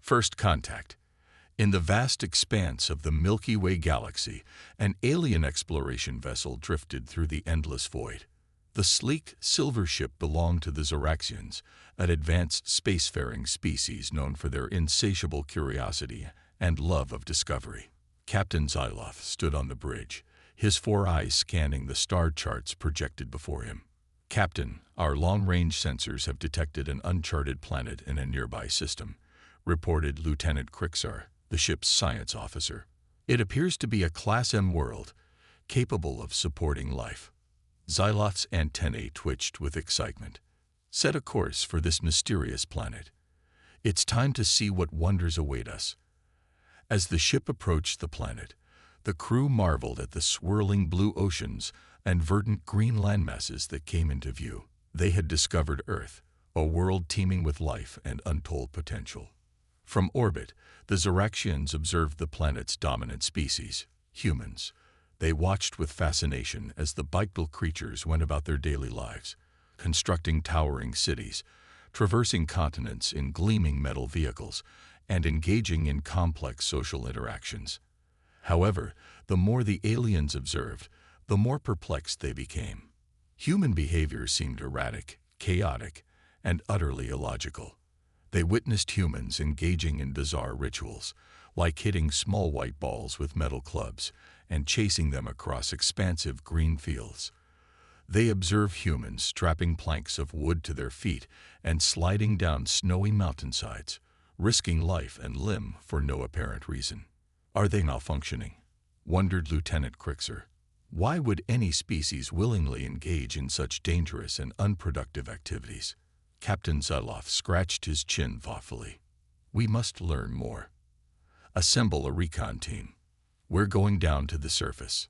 First contact. In the vast expanse of the Milky Way galaxy, an alien exploration vessel drifted through the endless void. The sleek, silver ship belonged to the Zoraxians, an advanced spacefaring species known for their insatiable curiosity and love of discovery. Captain Zyloth stood on the bridge, his four eyes scanning the star charts projected before him. "Captain, our long-range sensors have detected an uncharted planet in a nearby system," reported Lieutenant Krixar, the ship's science officer. "It appears to be a Class M world, capable of supporting life." Zyloth's antennae twitched with excitement. "Set a course for this mysterious planet. It's time to see what wonders await us." As the ship approached the planet, the crew marveled at the swirling blue oceans and verdant green landmasses that came into view. They had discovered Earth, a world teeming with life and untold potential. From orbit, the Zoraxians observed the planet's dominant species, humans. They watched with fascination as the bipedal creatures went about their daily lives, constructing towering cities, traversing continents in gleaming metal vehicles, and engaging in complex social interactions. However, the more the aliens observed, the more perplexed they became. Human behavior seemed erratic, chaotic, and utterly illogical. They witnessed humans engaging in bizarre rituals, like hitting small white balls with metal clubs and chasing them across expansive green fields. They observed humans strapping planks of wood to their feet and sliding down snowy mountainsides, risking life and limb for no apparent reason. "Are they malfunctioning?" wondered Lieutenant Krixar. "Why would any species willingly engage in such dangerous and unproductive activities?" Captain Zyloth scratched his chin thoughtfully. "We must learn more. Assemble a recon team. We're going down to the surface."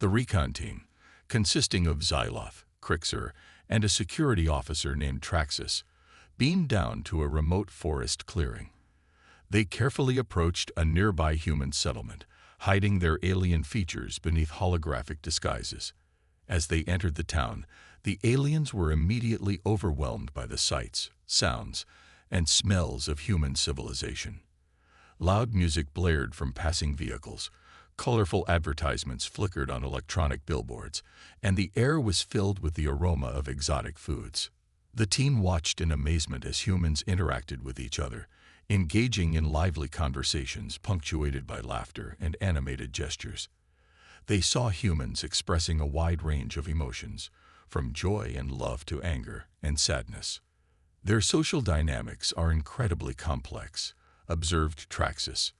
The recon team, consisting of Zyloth, Krixar, and a security officer named Traxus, beamed down to a remote forest clearing. They carefully approached a nearby human settlement, hiding their alien features beneath holographic disguises. As they entered the town, the aliens were immediately overwhelmed by the sights, sounds, and smells of human civilization. Loud music blared from passing vehicles, colorful advertisements flickered on electronic billboards, and the air was filled with the aroma of exotic foods. The team watched in amazement as humans interacted with each other, engaging in lively conversations punctuated by laughter and animated gestures. They saw humans expressing a wide range of emotions, from joy and love to anger and sadness. "Their social dynamics are incredibly complex," observed Traxus.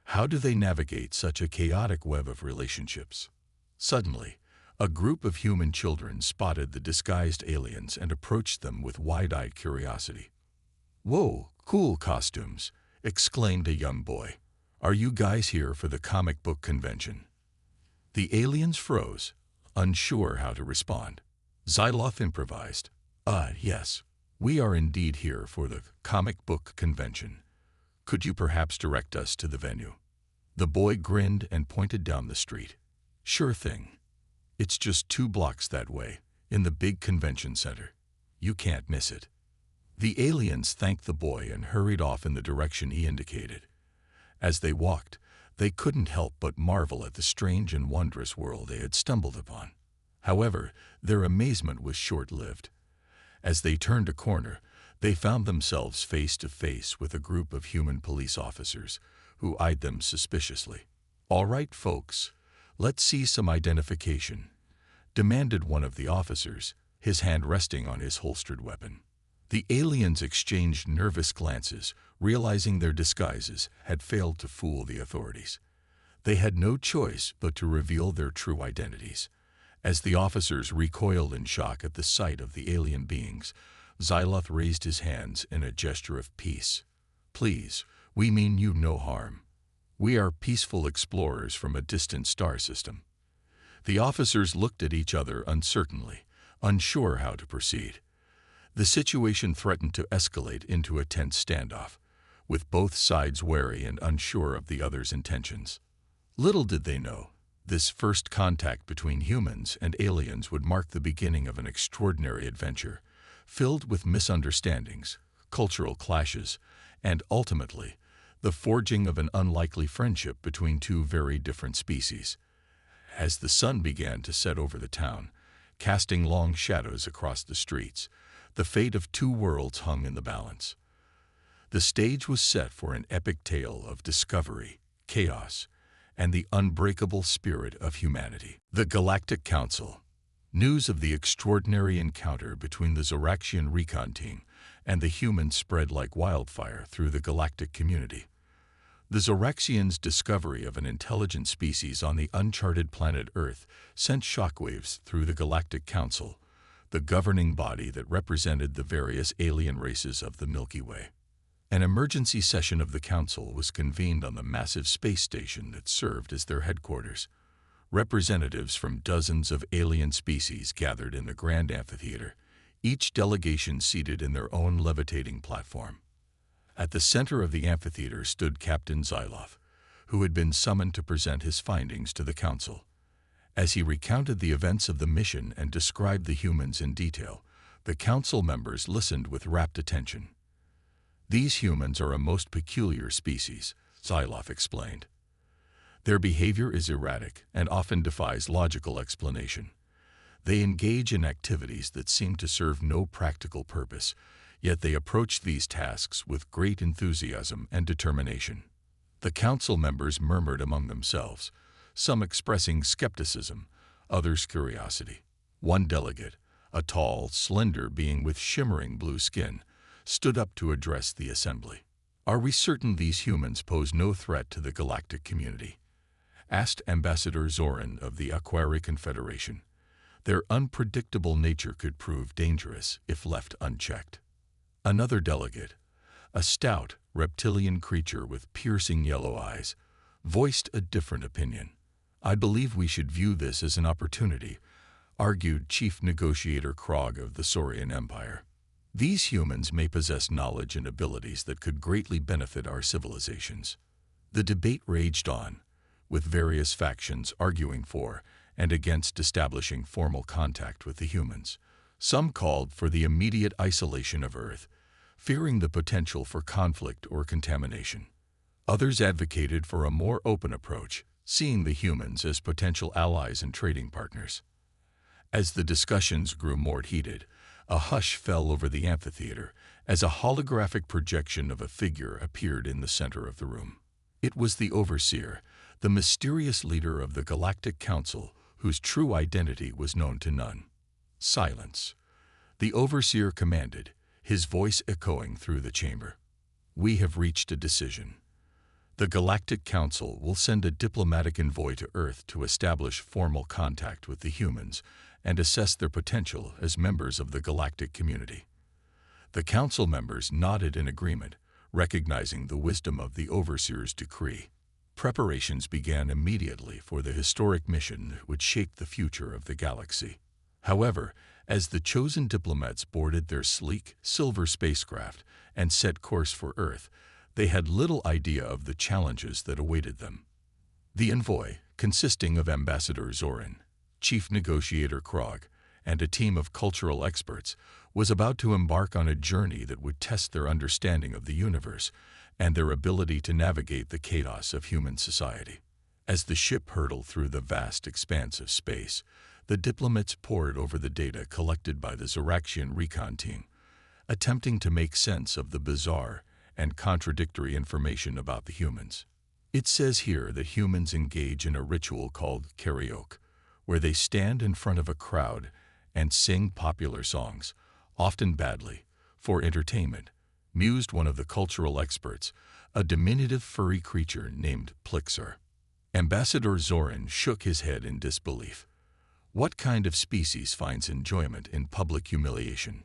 "How do they navigate such a chaotic web of relationships?" Suddenly, a group of human children spotted the disguised aliens and approached them with wide-eyed curiosity. "Whoa, cool costumes!" exclaimed a young boy. "Are you guys here for the comic book convention?" The aliens froze, unsure how to respond. Zyloth improvised. Yes. We are indeed here for the comic book convention. Could you perhaps direct us to the venue?" The boy grinned and pointed down the street. "Sure thing. It's just 2 blocks that way, in the big convention center. You can't miss it." The aliens thanked the boy and hurried off in the direction he indicated. As they walked, they couldn't help but marvel at the strange and wondrous world they had stumbled upon. However, their amazement was short-lived. As they turned a corner, they found themselves face to face with a group of human police officers who eyed them suspiciously. "All right, folks, let's see some identification," demanded one of the officers, his hand resting on his holstered weapon. The aliens exchanged nervous glances, realizing their disguises had failed to fool the authorities. They had no choice but to reveal their true identities. As the officers recoiled in shock at the sight of the alien beings, Zyloth raised his hands in a gesture of peace. "Please, we mean you no harm. We are peaceful explorers from a distant star system." The officers looked at each other uncertainly, unsure how to proceed. The situation threatened to escalate into a tense standoff, with both sides wary and unsure of the other's intentions. Little did they know, this first contact between humans and aliens would mark the beginning of an extraordinary adventure, filled with misunderstandings, cultural clashes, and ultimately, the forging of an unlikely friendship between two very different species. As the sun began to set over the town, casting long shadows across the streets, the fate of two worlds hung in the balance. The stage was set for an epic tale of discovery, chaos, and the unbreakable spirit of humanity. The Galactic Council. News of the extraordinary encounter between the Zoraxian recon team and the humans spread like wildfire through the galactic community. The Zoraxians' discovery of an intelligent species on the uncharted planet Earth sent shockwaves through the Galactic Council, the governing body that represented the various alien races of the Milky Way. An emergency session of the Council was convened on the massive space station that served as their headquarters. Representatives from dozens of alien species gathered in the Grand Amphitheater, each delegation seated in their own levitating platform. At the center of the amphitheater stood Captain Zyloff, who had been summoned to present his findings to the Council. As he recounted the events of the mission and described the humans in detail, the Council members listened with rapt attention. "These humans are a most peculiar species," Zyloff explained. "Their behavior is erratic and often defies logical explanation. They engage in activities that seem to serve no practical purpose, yet they approach these tasks with great enthusiasm and determination." The Council members murmured among themselves, some expressing skepticism, others curiosity. One delegate, a tall, slender being with shimmering blue skin, stood up to address the assembly. "Are we certain these humans pose no threat to the galactic community?" asked Ambassador Zorin of the Aquari Confederation. "Their unpredictable nature could prove dangerous if left unchecked." Another delegate, a stout, reptilian creature with piercing yellow eyes, voiced a different opinion. "I believe we should view this as an opportunity," argued Chief Negotiator Krog of the Saurian Empire. "These humans may possess knowledge and abilities that could greatly benefit our civilizations." The debate raged on, with various factions arguing for and against establishing formal contact with the humans. Some called for the immediate isolation of Earth, fearing the potential for conflict or contamination. Others advocated for a more open approach, seeing the humans as potential allies and trading partners. As the discussions grew more heated, a hush fell over the amphitheater as a holographic projection of a figure appeared in the center of the room. It was the Overseer, the mysterious leader of the Galactic Council, whose true identity was known to none. "Silence," the Overseer commanded, his voice echoing through the chamber. "We have reached a decision. The Galactic Council will send a diplomatic envoy to Earth to establish formal contact with the humans and assess their potential as members of the galactic community." The Council members nodded in agreement, recognizing the wisdom of the Overseer's decree. Preparations began immediately for the historic mission that would shape the future of the galaxy. However, as the chosen diplomats boarded their sleek, silver spacecraft and set course for Earth, they had little idea of the challenges that awaited them. The envoy, consisting of Ambassador Zorin, Chief Negotiator Krog, and a team of cultural experts, was about to embark on a journey that would test their understanding of the universe and their ability to navigate the chaos of human society. As the ship hurtled through the vast expanse of space, the diplomats pored over the data collected by the Zoraxian recon team, attempting to make sense of the bizarre and contradictory information about the humans. It says here that humans engage in a ritual called karaoke, where they stand in front of a crowd and sing popular songs, often badly, for entertainment, mused one of the cultural experts, a diminutive furry creature named Plixar. Ambassador Zorin shook his head in disbelief. What kind of species finds enjoyment in public humiliation?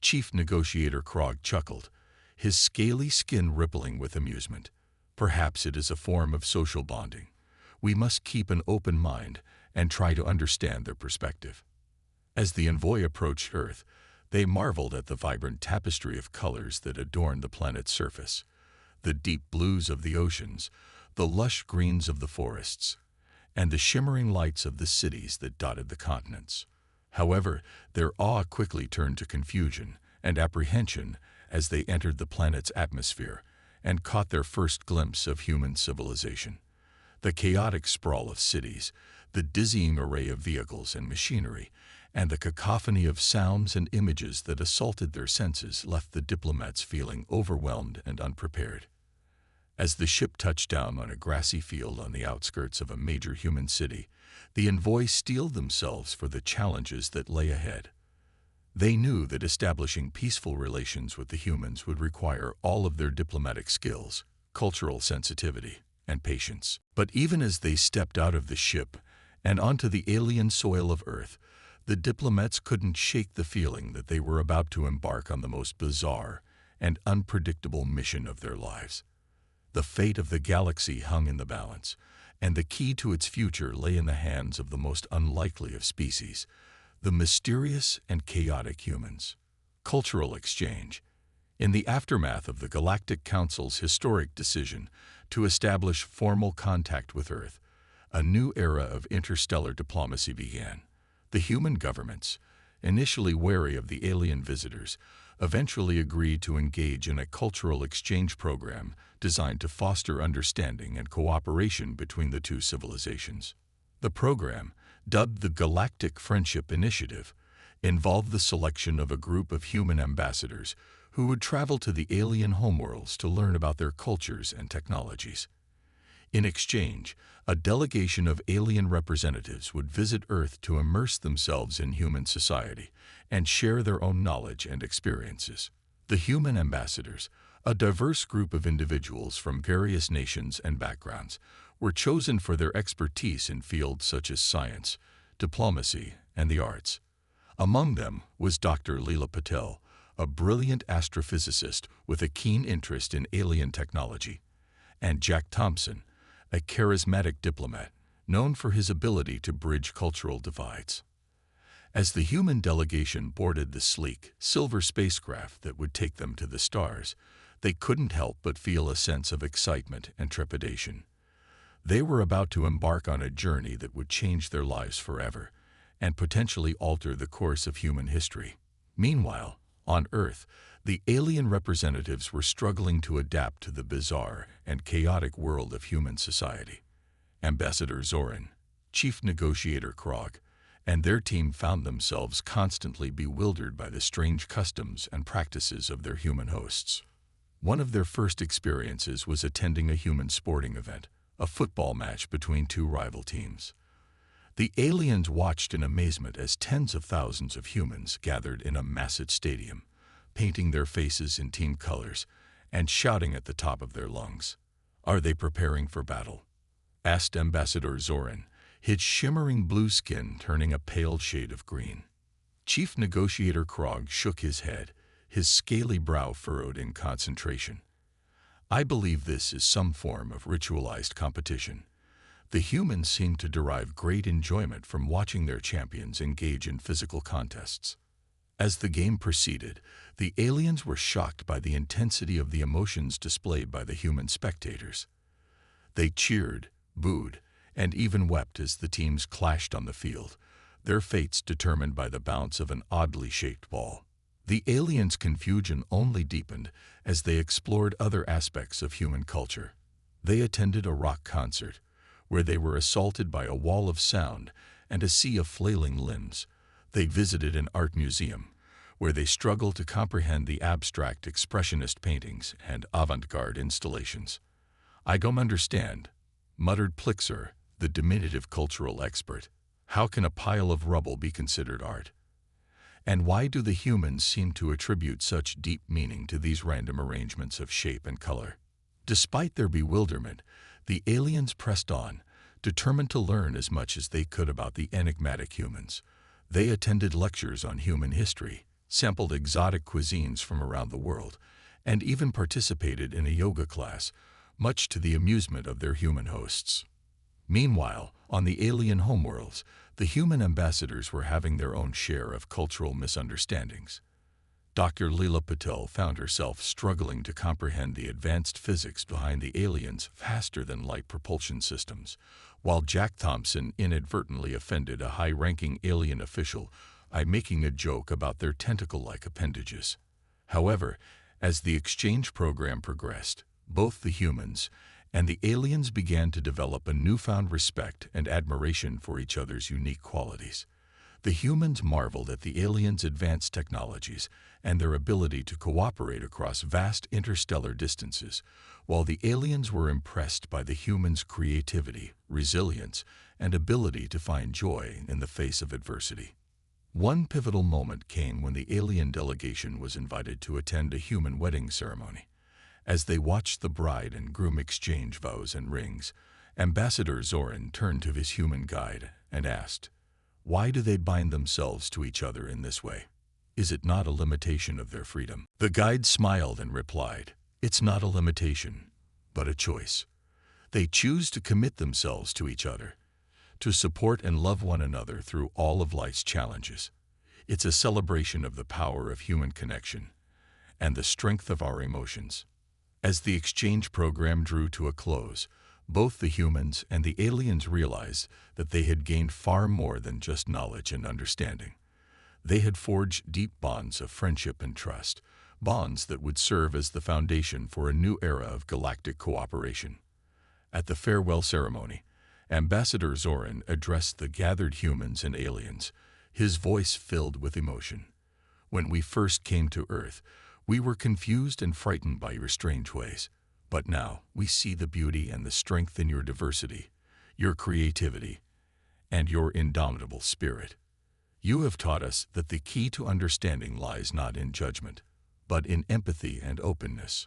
Chief Negotiator Krog chuckled, his scaly skin rippling with amusement. Perhaps it is a form of social bonding. We must keep an open mind and try to understand their perspective. As the envoy approached Earth, they marveled at the vibrant tapestry of colors that adorned the planet's surface. The deep blues of the oceans, the lush greens of the forests, and the shimmering lights of the cities that dotted the continents. However, their awe quickly turned to confusion and apprehension as they entered the planet's atmosphere and caught their first glimpse of human civilization. The chaotic sprawl of cities, the dizzying array of vehicles and machinery, and the cacophony of sounds and images that assaulted their senses left the diplomats feeling overwhelmed and unprepared. As the ship touched down on a grassy field on the outskirts of a major human city, the envoys steeled themselves for the challenges that lay ahead. They knew that establishing peaceful relations with the humans would require all of their diplomatic skills, cultural sensitivity, and patience. But even as they stepped out of the ship and onto the alien soil of Earth, the diplomats couldn't shake the feeling that they were about to embark on the most bizarre and unpredictable mission of their lives. The fate of the galaxy hung in the balance, and the key to its future lay in the hands of the most unlikely of species, the mysterious and chaotic humans. Cultural exchange. In the aftermath of the Galactic Council's historic decision to establish formal contact with Earth, a new era of interstellar diplomacy began. The human governments, initially wary of the alien visitors, eventually agreed to engage in a cultural exchange program designed to foster understanding and cooperation between the two civilizations. The program, dubbed the Galactic Friendship Initiative, involved the selection of a group of human ambassadors who would travel to the alien homeworlds to learn about their cultures and technologies. In exchange, a delegation of alien representatives would visit Earth to immerse themselves in human society and share their own knowledge and experiences. The human ambassadors, a diverse group of individuals from various nations and backgrounds, were chosen for their expertise in fields such as science, diplomacy, and the arts. Among them was Dr. Leela Patel, a brilliant astrophysicist with a keen interest in alien technology, and Jack Thompson, a charismatic diplomat known for his ability to bridge cultural divides. As the human delegation boarded the sleek, silver spacecraft that would take them to the stars, they couldn't help but feel a sense of excitement and trepidation. They were about to embark on a journey that would change their lives forever and potentially alter the course of human history. Meanwhile, on Earth, the alien representatives were struggling to adapt to the bizarre and chaotic world of human society. Ambassador Zoran, Chief Negotiator Krog, and their team found themselves constantly bewildered by the strange customs and practices of their human hosts. One of their first experiences was attending a human sporting event, a football match between two rival teams. The aliens watched in amazement as tens of thousands of humans gathered in a massive stadium, painting their faces in team colors and shouting at the top of their lungs. "Are they preparing for battle?" asked Ambassador Zoran, his shimmering blue skin turning a pale shade of green. Chief Negotiator Krog shook his head, his scaly brow furrowed in concentration. "I believe this is some form of ritualized competition. The humans seem to derive great enjoyment from watching their champions engage in physical contests." As the game proceeded, the aliens were shocked by the intensity of the emotions displayed by the human spectators. They cheered, booed, and even wept as the teams clashed on the field, their fates determined by the bounce of an oddly shaped ball. The aliens' confusion only deepened as they explored other aspects of human culture. They attended a rock concert, where they were assaulted by a wall of sound and a sea of flailing limbs. They visited an art museum, where they struggled to comprehend the abstract expressionist paintings and avant-garde installations. "I don't understand," muttered Plixer, the diminutive cultural expert. "How can a pile of rubble be considered art? And why do the humans seem to attribute such deep meaning to these random arrangements of shape and color?" Despite their bewilderment, the aliens pressed on, determined to learn as much as they could about the enigmatic humans. They attended lectures on human history, sampled exotic cuisines from around the world, and even participated in a yoga class, much to the amusement of their human hosts. Meanwhile, on the alien homeworlds, the human ambassadors were having their own share of cultural misunderstandings. Dr. Leela Patel found herself struggling to comprehend the advanced physics behind the aliens' faster-than-light propulsion systems, while Jack Thompson inadvertently offended a high-ranking alien official by making a joke about their tentacle-like appendages. However, as the exchange program progressed, Both the humans and the aliens began to develop a newfound respect and admiration for each other's unique qualities. The humans marveled at the aliens' advanced technologies and their ability to cooperate across vast interstellar distances, while the aliens were impressed by the humans' creativity, resilience, and ability to find joy in the face of adversity. One pivotal moment came when the alien delegation was invited to attend a human wedding ceremony. As they watched the bride and groom exchange vows and rings, Ambassador Zoran turned to his human guide and asked, "Why do they bind themselves to each other in this way? Is it not a limitation of their freedom?" The guide smiled and replied, "It's not a limitation, but a choice. They choose to commit themselves to each other, to support and love one another through all of life's challenges. It's a celebration of the power of human connection and the strength of our emotions." As the exchange program drew to a close, both the humans and the aliens realized that they had gained far more than just knowledge and understanding. They had forged deep bonds of friendship and trust, bonds that would serve as the foundation for a new era of galactic cooperation. At the farewell ceremony, Ambassador Zoran addressed the gathered humans and aliens, his voice filled with emotion. "When we first came to Earth, we were confused and frightened by your strange ways. But now we see the beauty and the strength in your diversity, your creativity, and your indomitable spirit. You have taught us that the key to understanding lies not in judgment, but in empathy and openness."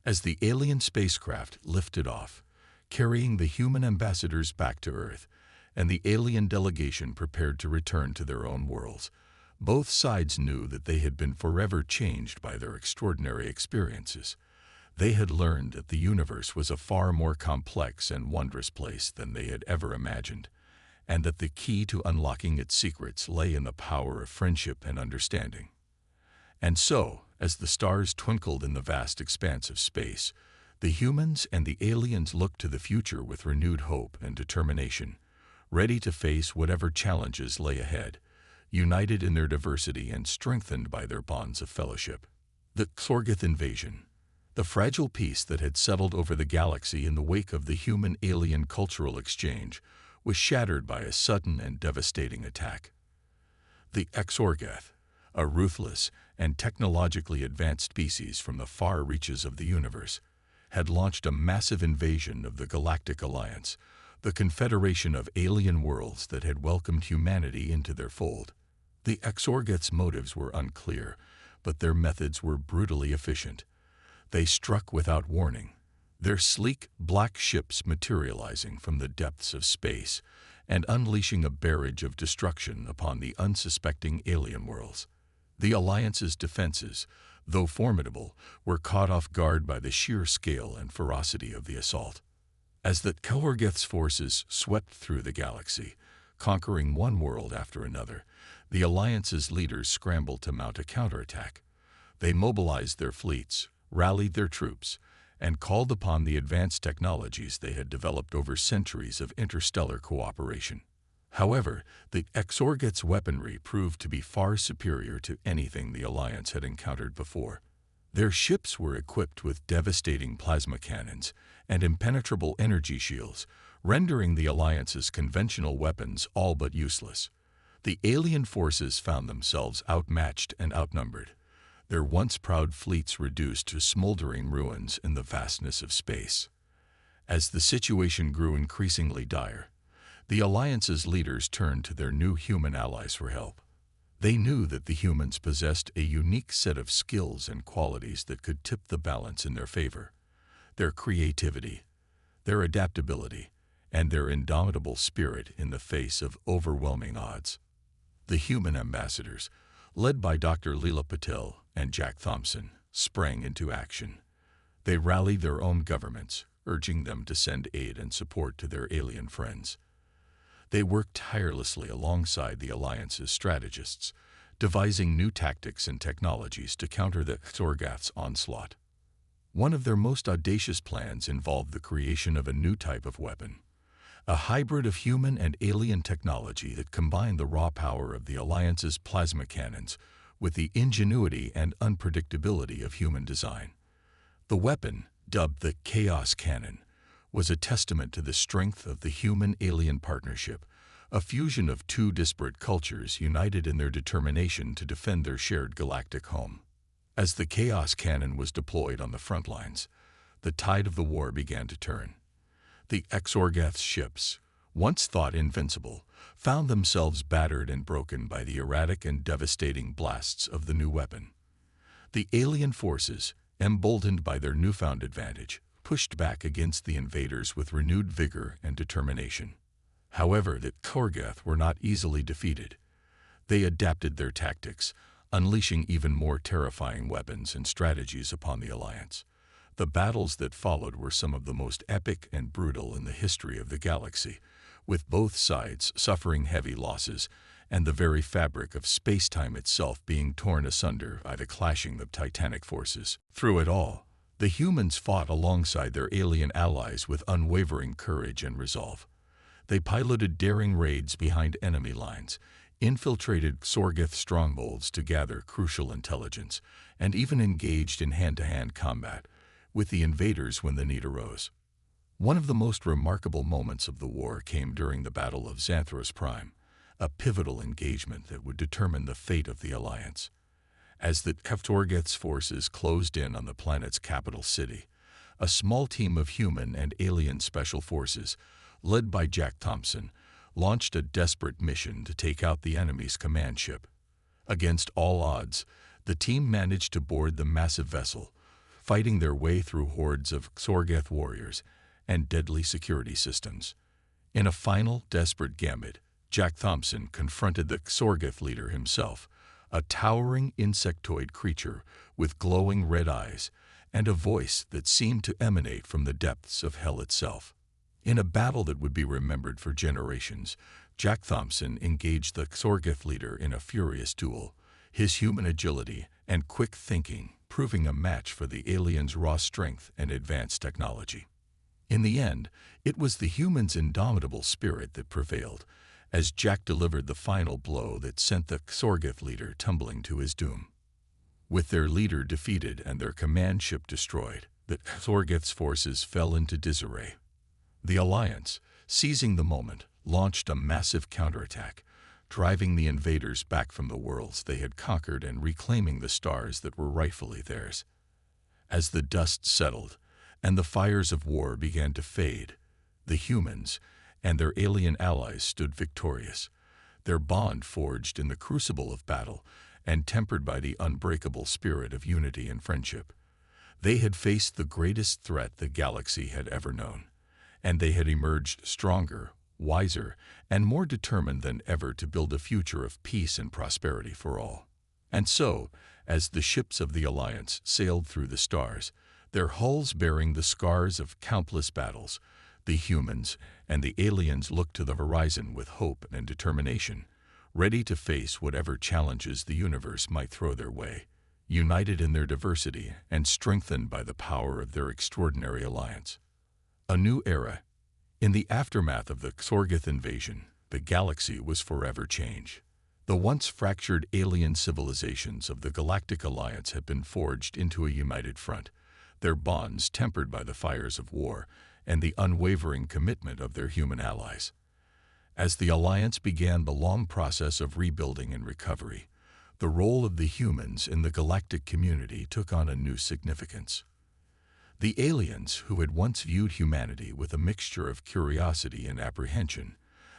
As the alien spacecraft lifted off, carrying the human ambassadors back to Earth, and the alien delegation prepared to return to their own worlds, both sides knew that they had been forever changed by their extraordinary experiences. They had learned that the universe was a far more complex and wondrous place than they had ever imagined, and that the key to unlocking its secrets lay in the power of friendship and understanding. And so, as the stars twinkled in the vast expanse of space, the humans and the aliens looked to the future with renewed hope and determination, ready to face whatever challenges lay ahead, united in their diversity and strengthened by their bonds of fellowship. The Xorgith invasion, the fragile peace that had settled over the galaxy in the wake of the human-alien cultural exchange, was shattered by a sudden and devastating attack. The Xorgith, a ruthless and technologically advanced species from the far reaches of the universe, had launched a massive invasion of the Galactic Alliance, the confederation of alien worlds that had welcomed humanity into their fold. The Xorgith's motives were unclear, but their methods were brutally efficient. They struck without warning, their sleek, black ships materializing from the depths of space and unleashing a barrage of destruction upon the unsuspecting alien worlds. The Alliance's defenses, though formidable, were caught off guard by the sheer scale and ferocity of the assault. As the Xorgith's forces swept through the galaxy, conquering one world after another, the Alliance's leaders scrambled to mount a counterattack. They mobilized their fleets, rallied their troops, and called upon the advanced technologies they had developed over centuries of interstellar cooperation. However, the Xorgith's weaponry proved to be far superior to anything the Alliance had encountered before. Their ships were equipped with devastating plasma cannons and impenetrable energy shields, rendering the Alliance's conventional weapons all but useless. The alien forces found themselves outmatched and outnumbered, their once proud fleets reduced to smoldering ruins in the vastness of space. As the situation grew increasingly dire, the Alliance's leaders turned to their new human allies for help. They knew that the humans possessed a unique set of skills and qualities that could tip the balance in their favor. Their creativity, their adaptability, and their indomitable spirit in the face of overwhelming odds. The human ambassadors, led by Dr. Leela Patel and Jack Thompson, sprang into action. They rallied their own governments, urging them to send aid and support to their alien friends. They worked tirelessly alongside the Alliance's strategists, devising new tactics and technologies to counter the Xorgith's onslaught. One of their most audacious plans involved the creation of a new type of weapon, a hybrid of human and alien technology that combined the raw power of the Alliance's plasma cannons with the ingenuity and unpredictability of human design. The weapon, dubbed the Chaos Cannon, was a testament to the strength of the human-alien partnership, a fusion of two disparate cultures united in their determination to defend their shared galactic home. As the Chaos Cannon was deployed on the front lines, the tide of the war began to turn. The Xorgath's ships, once thought invincible, found themselves battered and broken by the erratic and devastating blasts of the new weapon. The alien forces, emboldened by their newfound advantage, pushed back against the invaders with renewed vigor and determination. However, the Xorgath were not easily defeated. They adapted their tactics, unleashing even more terrifying weapons and strategies upon the Alliance. The battles that followed were some of the most epic and brutal in the history of the galaxy, with both sides suffering heavy losses and the very fabric of space-time itself being torn asunder by the clashing of titanic forces. Through it all, the humans fought alongside their alien allies with unwavering courage and resolve. They piloted daring raids behind enemy lines, infiltrated Xorgath strongholds to gather crucial intelligence, and even engaged in hand-to-hand combat with the invaders when the need arose. One of the most remarkable moments of the war came during the Battle of Xanthros Prime, a pivotal engagement that would determine the fate of the Alliance. As the Xorgath's forces closed in on the planet's capital city, a small team of human and alien special forces, led by Jack Thompson, launched a desperate mission to take out the enemy's command ship. Against all odds, the team managed to board the massive vessel, fighting their way through hordes of Xorgath warriors and deadly security systems. In a final, desperate gambit, Jack Thompson confronted the Xorgath leader himself, a towering insectoid creature with glowing red eyes and a voice that seemed to emanate from the depths of hell itself. In a battle that would be remembered for generations, Jack Thompson engaged the Xorgath leader in a furious duel, his human agility and quick thinking proving a match for the aliens' raw strength and advanced technology. In the end, it was the humans' indomitable spirit that prevailed, as Jack delivered the final blow that sent the Xorgath leader tumbling to his doom. With their leader defeated and their command ship destroyed, the Xorgath's forces fell into disarray. The Alliance, seizing the moment, launched a massive counterattack, driving the invaders back from the worlds they had conquered and reclaiming the stars that were rightfully theirs. As the dust settled and the fires of war began to fade, the humans and their alien allies stood victorious, their bond forged in the crucible of battle and tempered by the unbreakable spirit of unity and friendship. They had faced the greatest threat the galaxy had ever known, and they had emerged stronger, wiser, and more determined than ever to build a future of peace and prosperity for all. And so, as the ships of the Alliance sailed through the stars, their hulls bearing the scars of countless battles, the humans and the aliens looked to the horizon with hope and determination, ready to face whatever challenges the universe might throw their way, united in their diversity and strengthened by the power of their extraordinary alliance. A new era. In the aftermath of the Xorgath invasion, the galaxy was forever changed. The once fractured alien civilizations of the Galactic Alliance had been forged into a united front, their bonds tempered by the fires of war and the unwavering commitment of their human allies. As the Alliance began the long process of rebuilding and recovery, the role of the humans in the galactic community took on a new significance. The aliens, who had once viewed humanity with a mixture of curiosity and apprehension,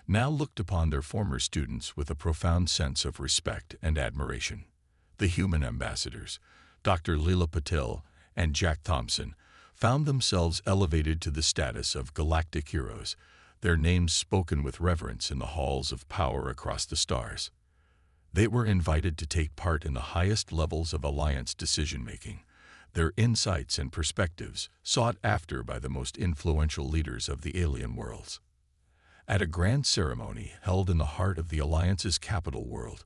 now looked upon their former students with a profound sense of respect and admiration. The human ambassadors, Dr. Leela Patel and Jack Thompson, found themselves elevated to the status of galactic heroes, their names spoken with reverence in the halls of power across the stars. They were invited to take part in the highest levels of Alliance decision-making, their insights and perspectives sought after by the most influential leaders of the alien worlds. At a grand ceremony held in the heart of the Alliance's capital world,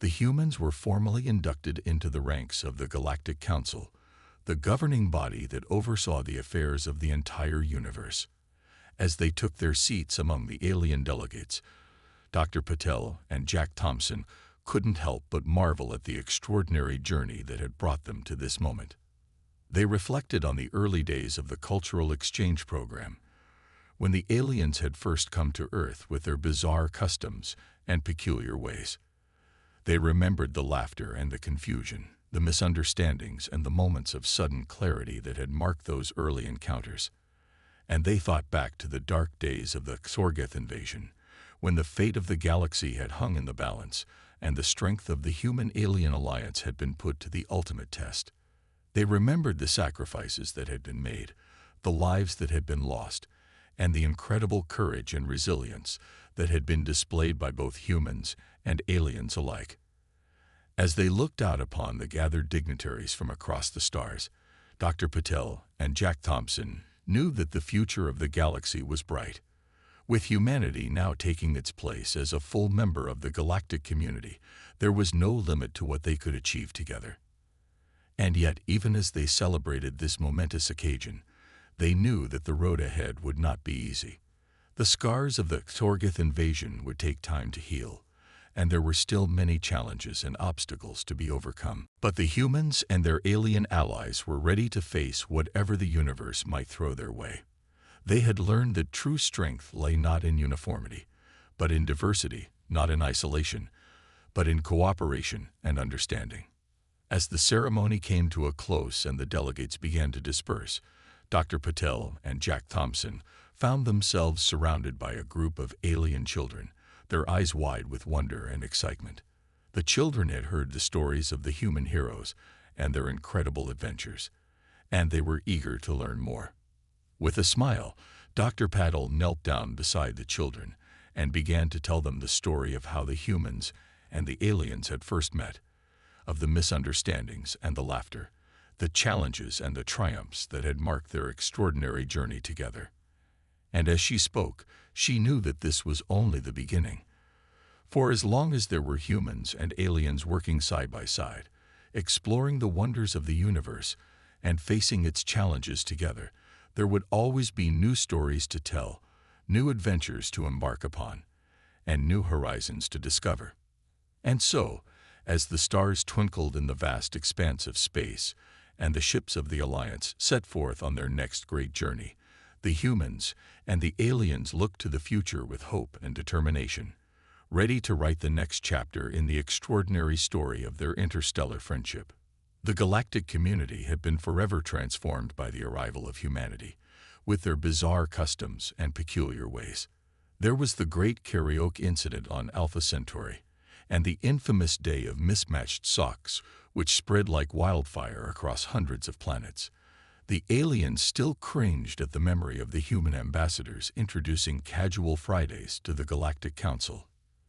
the humans were formally inducted into the ranks of the Galactic Council, the governing body that oversaw the affairs of the entire universe. As they took their seats among the alien delegates, Dr. Patel and Jack Thompson couldn't help but marvel at the extraordinary journey that had brought them to this moment. They reflected on the early days of the cultural exchange program, when the aliens had first come to Earth with their bizarre customs and peculiar ways. They remembered the laughter and the confusion, the misunderstandings and the moments of sudden clarity that had marked those early encounters. And they thought back to the dark days of the Sorgeth invasion, when the fate of the galaxy had hung in the balance and the strength of the human-alien alliance had been put to the ultimate test. They remembered the sacrifices that had been made, the lives that had been lost, and the incredible courage and resilience that had been displayed by both humans and aliens alike. As they looked out upon the gathered dignitaries from across the stars, Dr. Patel and Jack Thompson knew that the future of the galaxy was bright. With humanity now taking its place as a full member of the galactic community, there was no limit to what they could achieve together. And yet, even as they celebrated this momentous occasion, they knew that the road ahead would not be easy. The scars of the Sorgeth invasion would take time to heal, and there were still many challenges and obstacles to be overcome. But the humans and their alien allies were ready to face whatever the universe might throw their way. They had learned that true strength lay not in uniformity, but in diversity, not in isolation, but in cooperation and understanding. As the ceremony came to a close and the delegates began to disperse, Dr. Patel and Jack Thompson found themselves surrounded by a group of alien children, their eyes wide with wonder and excitement. The children had heard the stories of the human heroes and their incredible adventures, and they were eager to learn more. With a smile, Dr. Patel knelt down beside the children and began to tell them the story of how the humans and the aliens had first met, of the misunderstandings and the laughter, the challenges and the triumphs that had marked their extraordinary journey together. And as she spoke, she knew that this was only the beginning. For as long as there were humans and aliens working side by side, exploring the wonders of the universe and facing its challenges together, there would always be new stories to tell, new adventures to embark upon, and new horizons to discover. And so, as the stars twinkled in the vast expanse of space, and the ships of the Alliance set forth on their next great journey, the humans and the aliens looked to the future with hope and determination, ready to write the next chapter in the extraordinary story of their interstellar friendship. The galactic community had been forever transformed by the arrival of humanity, with their bizarre customs and peculiar ways. There was the great karaoke incident on Alpha Centauri, and the infamous day of mismatched socks, which spread like wildfire across hundreds of planets. The aliens still cringed at the memory of the human ambassadors introducing Casual Fridays to the Galactic Council.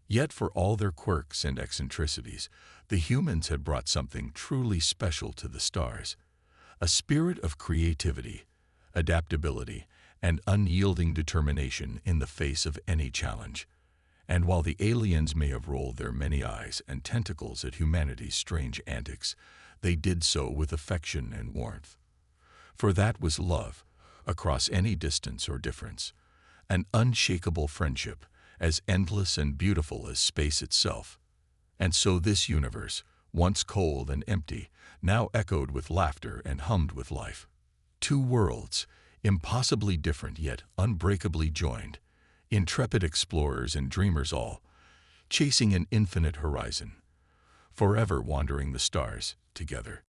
Yet for all their quirks and eccentricities, the humans had brought something truly special to the stars, a spirit of creativity, adaptability, and unyielding determination in the face of any challenge. And while the aliens may have rolled their many eyes and tentacles at humanity's strange antics, they did so with affection and warmth. For that was love, across any distance or difference, an unshakable friendship, as endless and beautiful as space itself. And so this universe, once cold and empty, now echoed with laughter and hummed with life. Two worlds, impossibly different yet unbreakably joined, intrepid explorers and dreamers all, chasing an infinite horizon, forever wandering the stars together.